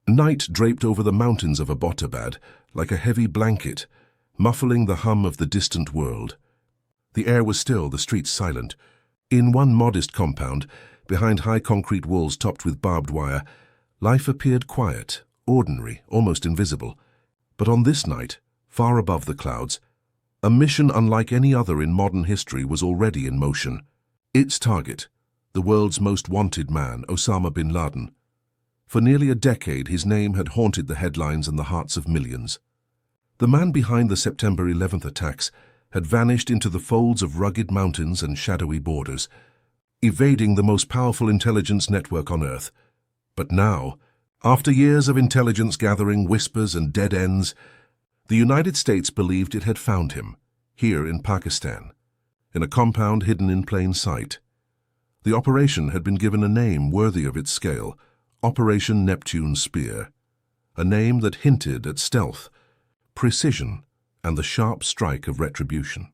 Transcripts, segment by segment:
Night draped over the mountains of Abbottabad like a heavy blanket, muffling the hum of the distant world. The air was still, the streets silent. In one modest compound, behind high concrete walls topped with barbed wire, life appeared quiet, ordinary, almost invisible. But on this night, far above the clouds, a mission unlike any other in modern history was already in motion. Its target, the world's most wanted man, Osama bin Laden. For nearly a decade, his name had haunted the headlines and the hearts of millions. The man behind the September 11th attacks had vanished into the folds of rugged mountains and shadowy borders, evading the most powerful intelligence network on Earth. But now, after years of intelligence gathering, whispers and dead ends, the United States believed it had found him, here in Pakistan, in a compound hidden in plain sight. The operation had been given a name worthy of its scale, Operation Neptune Spear, a name that hinted at stealth, precision, and the sharp strike of retribution.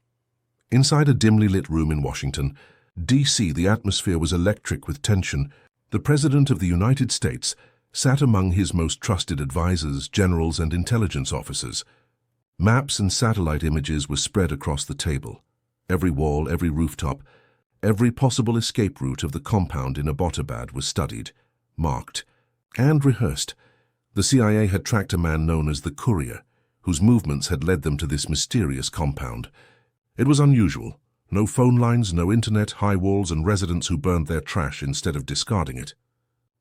Inside a dimly lit room in Washington, D.C., the atmosphere was electric with tension. The President of the United States sat among his most trusted advisors, generals, and intelligence officers. Maps and satellite images were spread across the table. Every wall, every rooftop, every possible escape route of the compound in Abbottabad was studied, marked, and rehearsed. The CIA had tracked a man known as the Courier, whose movements had led them to this mysterious compound. It was unusual. No phone lines, no internet, high walls, and residents who burned their trash instead of discarding it.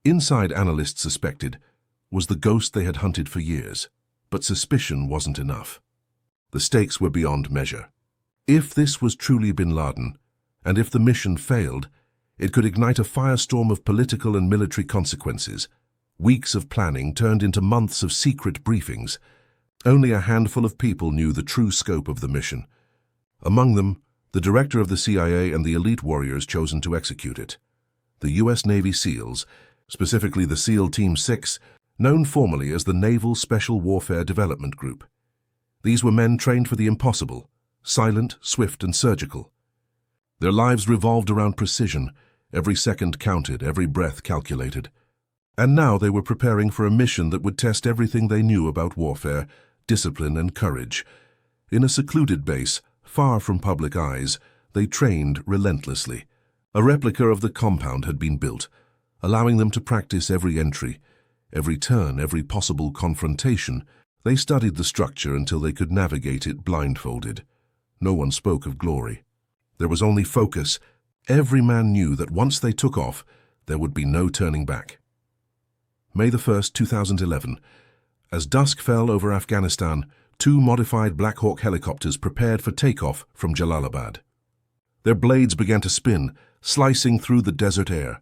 Inside, analysts suspected, was the ghost they had hunted for years. But suspicion wasn't enough. The stakes were beyond measure. If this was truly bin Laden, and if the mission failed, it could ignite a firestorm of political and military consequences. Weeks of planning turned into months of secret briefings. Only a handful of people knew the true scope of the mission. Among them, the director of the CIA and the elite warriors chosen to execute it. The U.S. Navy SEALs, specifically the SEAL Team 6, known formally as the Naval Special Warfare Development Group. These were men trained for the impossible, silent, swift, and surgical. Their lives revolved around precision. Every second counted, every breath calculated. And now they were preparing for a mission that would test everything they knew about warfare, discipline, and courage. In a secluded base, far from public eyes, they trained relentlessly. A replica of the compound had been built, allowing them to practice every entry, every turn, every possible confrontation. They studied the structure until they could navigate it blindfolded. No one spoke of glory. There was only focus. Every man knew that once they took off, there would be no turning back. May the 1st, 2011. As dusk fell over Afghanistan, 2 modified Black Hawk helicopters prepared for takeoff from Jalalabad. Their blades began to spin, slicing through the desert air.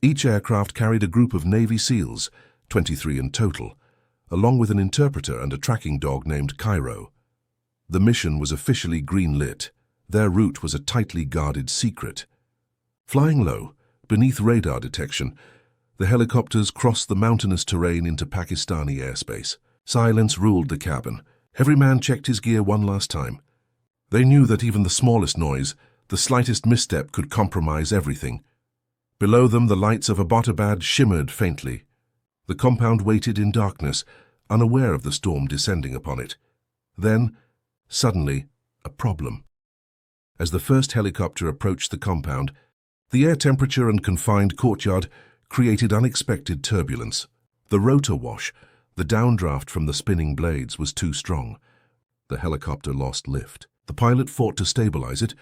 Each aircraft carried a group of Navy SEALs, 23 in total, along with an interpreter and a tracking dog named Cairo. The mission was officially green-lit. Their route was a tightly guarded secret. Flying low, beneath radar detection, the helicopters crossed the mountainous terrain into Pakistani airspace. Silence ruled the cabin. Every man checked his gear one last time. They knew that even the smallest noise, the slightest misstep, could compromise everything. Below them, the lights of Abbottabad shimmered faintly. The compound waited in darkness, unaware of the storm descending upon it. Then, suddenly, a problem. As the first helicopter approached the compound, the air temperature and confined courtyard created unexpected turbulence. The rotor wash, the downdraft from the spinning blades, was too strong. The helicopter lost lift. The pilot fought to stabilize it,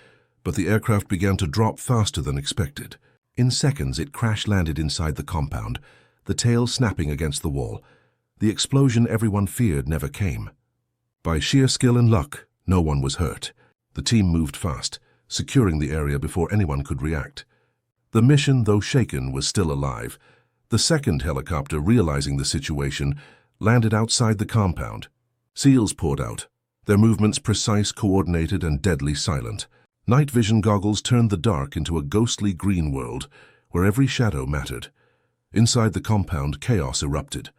but the aircraft began to drop faster than expected. In seconds, it crash-landed inside the compound, the tail snapping against the wall. The explosion everyone feared never came. By sheer skill and luck, no one was hurt. The team moved fast, securing the area before anyone could react. The mission, though shaken, was still alive. The second helicopter, realizing the situation, landed outside the compound. SEALs poured out, their movements precise, coordinated, and deadly silent. Night vision goggles turned the dark into a ghostly green world, where every shadow mattered. Inside the compound, chaos erupted.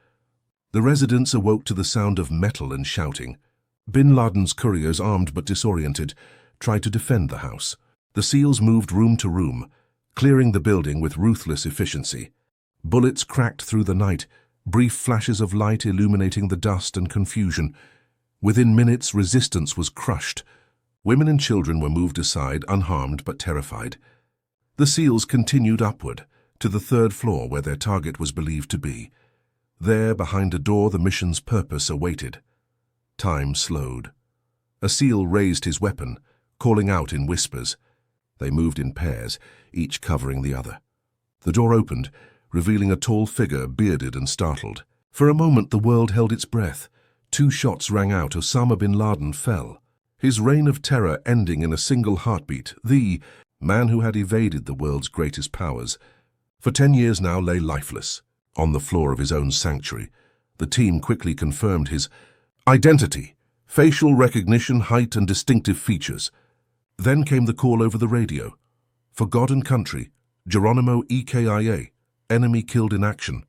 The residents awoke to the sound of metal and shouting. Bin Laden's couriers, armed but disoriented, tried to defend the house. The SEALs moved room to room, clearing the building with ruthless efficiency. Bullets cracked through the night, brief flashes of light illuminating the dust and confusion. Within minutes, resistance was crushed. Women and children were moved aside, unharmed but terrified. The SEALs continued upward, to the third floor where their target was believed to be. There, behind a door, the mission's purpose awaited. Time slowed. A SEAL raised his weapon, calling out in whispers. They moved in pairs, each covering the other. The door opened, revealing a tall figure, bearded and startled. For a moment, the world held its breath. 2 shots rang out. Osama bin Laden fell, his reign of terror ending in a single heartbeat. The man who had evaded the world's greatest powers for 10 years now lay lifeless on the floor of his own sanctuary. The team quickly confirmed his identity, facial recognition, height and distinctive features. Then came the call over the radio. For God and country, Geronimo EKIA, enemy killed in action.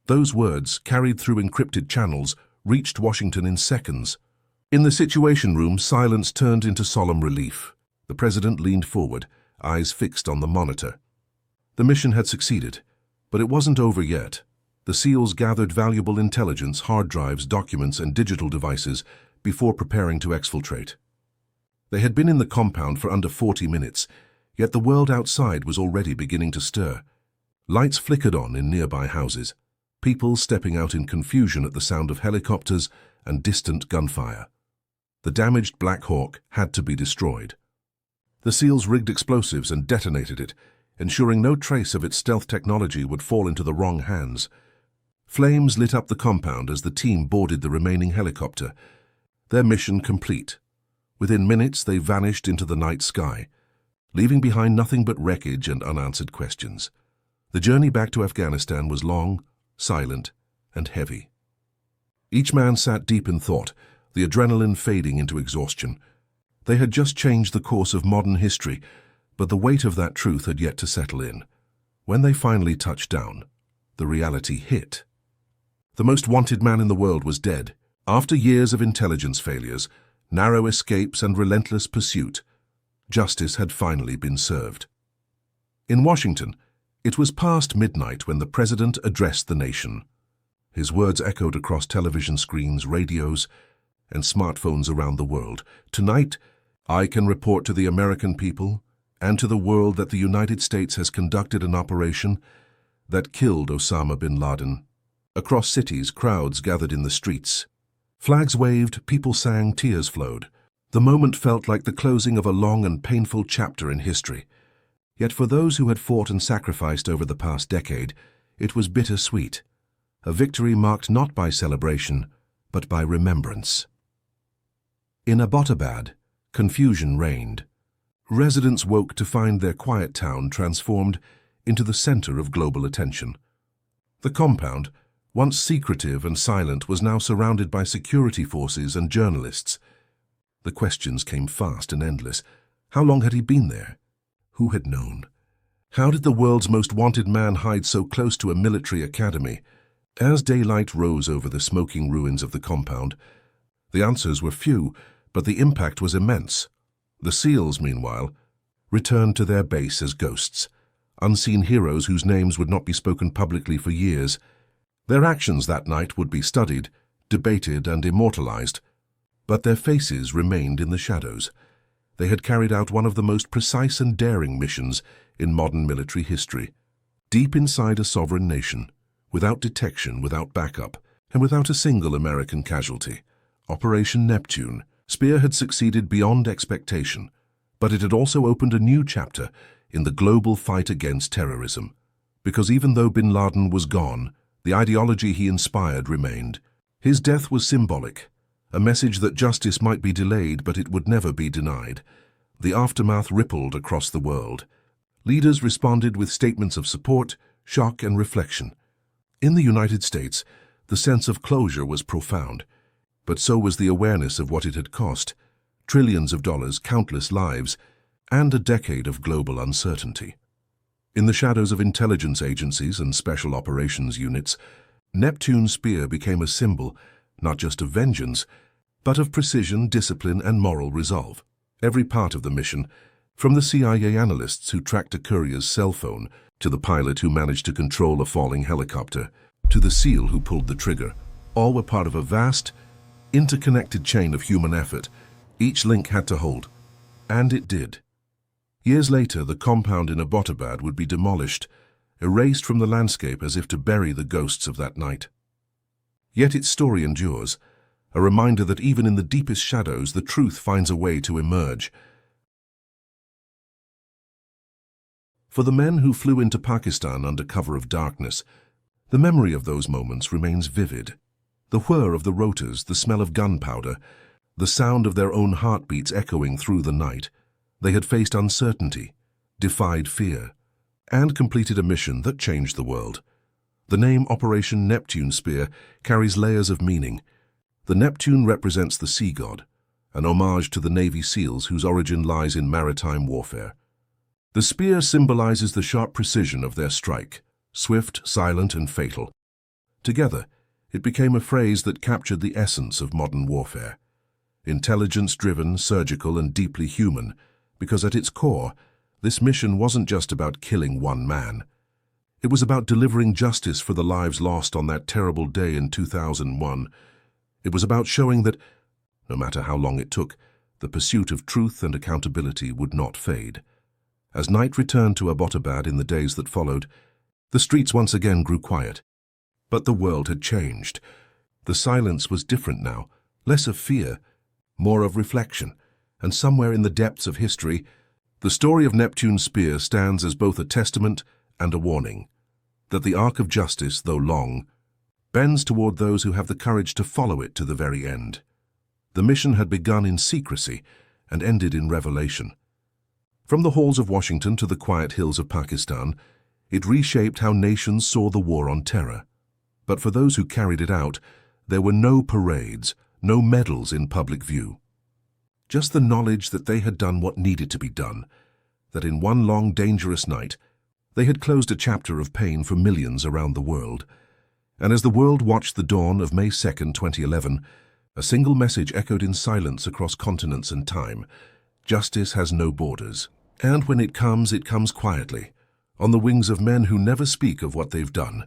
Those words, carried through encrypted channels, reached Washington in seconds. In the Situation Room, silence turned into solemn relief. The president leaned forward, eyes fixed on the monitor. The mission had succeeded, but it wasn't over yet. The SEALs gathered valuable intelligence, hard drives, documents, and digital devices before preparing to exfiltrate. They had been in the compound for under 40 minutes, yet the world outside was already beginning to stir. Lights flickered on in nearby houses, people stepping out in confusion at the sound of helicopters and distant gunfire. The damaged Black Hawk had to be destroyed. The SEALs rigged explosives and detonated it, ensuring no trace of its stealth technology would fall into the wrong hands. Flames lit up the compound as the team boarded the remaining helicopter, their mission complete. Within minutes, they vanished into the night sky, leaving behind nothing but wreckage and unanswered questions. The journey back to Afghanistan was long, silent, and heavy. Each man sat deep in thought, the adrenaline fading into exhaustion. They had just changed the course of modern history, but the weight of that truth had yet to settle in. When they finally touched down, the reality hit. The most wanted man in the world was dead. After years of intelligence failures, narrow escapes and relentless pursuit, justice had finally been served. In Washington, it was past midnight when the president addressed the nation. His words echoed across television screens, radios, and smartphones around the world. Tonight, I can report to the American people and to the world that the United States has conducted an operation that killed Osama bin Laden. Across cities, crowds gathered in the streets. Flags waved, people sang, tears flowed. The moment felt like the closing of a long and painful chapter in history. Yet for those who had fought and sacrificed over the past decade, it was bittersweet. A victory marked not by celebration, but by remembrance. In Abbottabad, confusion reigned. Residents woke to find their quiet town transformed into the center of global attention. The compound, once secretive and silent, was now surrounded by security forces and journalists. The questions came fast and endless. How long had he been there? Who had known? How did the world's most wanted man hide so close to a military academy? As daylight rose over the smoking ruins of the compound, the answers were few, but the impact was immense. The SEALs, meanwhile, returned to their base as ghosts, unseen heroes whose names would not be spoken publicly for years. Their actions that night would be studied, debated, and immortalized, but their faces remained in the shadows. They had carried out one of the most precise and daring missions in modern military history. Deep inside a sovereign nation, without detection, without backup, and without a single American casualty, Operation Neptune Spear had succeeded beyond expectation, but it had also opened a new chapter in the global fight against terrorism. Because even though bin Laden was gone, the ideology he inspired remained. His death was symbolic, a message that justice might be delayed, but it would never be denied. The aftermath rippled across the world. Leaders responded with statements of support, shock, and reflection. In the United States, the sense of closure was profound, but so was the awareness of what it had cost: trillions of dollars, countless lives, and a decade of global uncertainty. In the shadows of intelligence agencies and special operations units, Neptune Spear became a symbol not just of vengeance, but of precision, discipline, and moral resolve. Every part of the mission, from the CIA analysts who tracked a courier's cell phone to the pilot who managed to control a falling helicopter, to the SEAL who pulled the trigger, all were part of a vast, interconnected chain of human effort. Each link had to hold, and it did. Years later, the compound in Abbottabad would be demolished, erased from the landscape as if to bury the ghosts of that night. Yet its story endures, a reminder that even in the deepest shadows, the truth finds a way to emerge. For the men who flew into Pakistan under cover of darkness, the memory of those moments remains vivid. The whir of the rotors, the smell of gunpowder, the sound of their own heartbeats echoing through the night. They had faced uncertainty, defied fear, and completed a mission that changed the world. The name Operation Neptune Spear carries layers of meaning. The Neptune represents the sea god, an homage to the Navy SEALs whose origin lies in maritime warfare. The spear symbolizes the sharp precision of their strike, swift, silent, and fatal. Together, it became a phrase that captured the essence of modern warfare. Intelligence-driven, surgical, and deeply human, because at its core, this mission wasn't just about killing one man. It was about delivering justice for the lives lost on that terrible day in 2001. It was about showing that, no matter how long it took, the pursuit of truth and accountability would not fade. As night returned to Abbottabad in the days that followed, the streets once again grew quiet. But the world had changed. The silence was different now, less of fear, more of reflection, and somewhere in the depths of history, the story of Neptune Spear stands as both a testament and a warning, that the arc of justice, though long, bends toward those who have the courage to follow it to the very end. The mission had begun in secrecy and ended in revelation. From the halls of Washington to the quiet hills of Pakistan, it reshaped how nations saw the war on terror. But for those who carried it out, there were no parades, no medals in public view. Just the knowledge that they had done what needed to be done, that in one long, dangerous night, they had closed a chapter of pain for millions around the world. And as the world watched the dawn of May 2nd, 2011, a single message echoed in silence across continents and time. Justice has no borders. And when it comes quietly, on the wings of men who never speak of what they've done,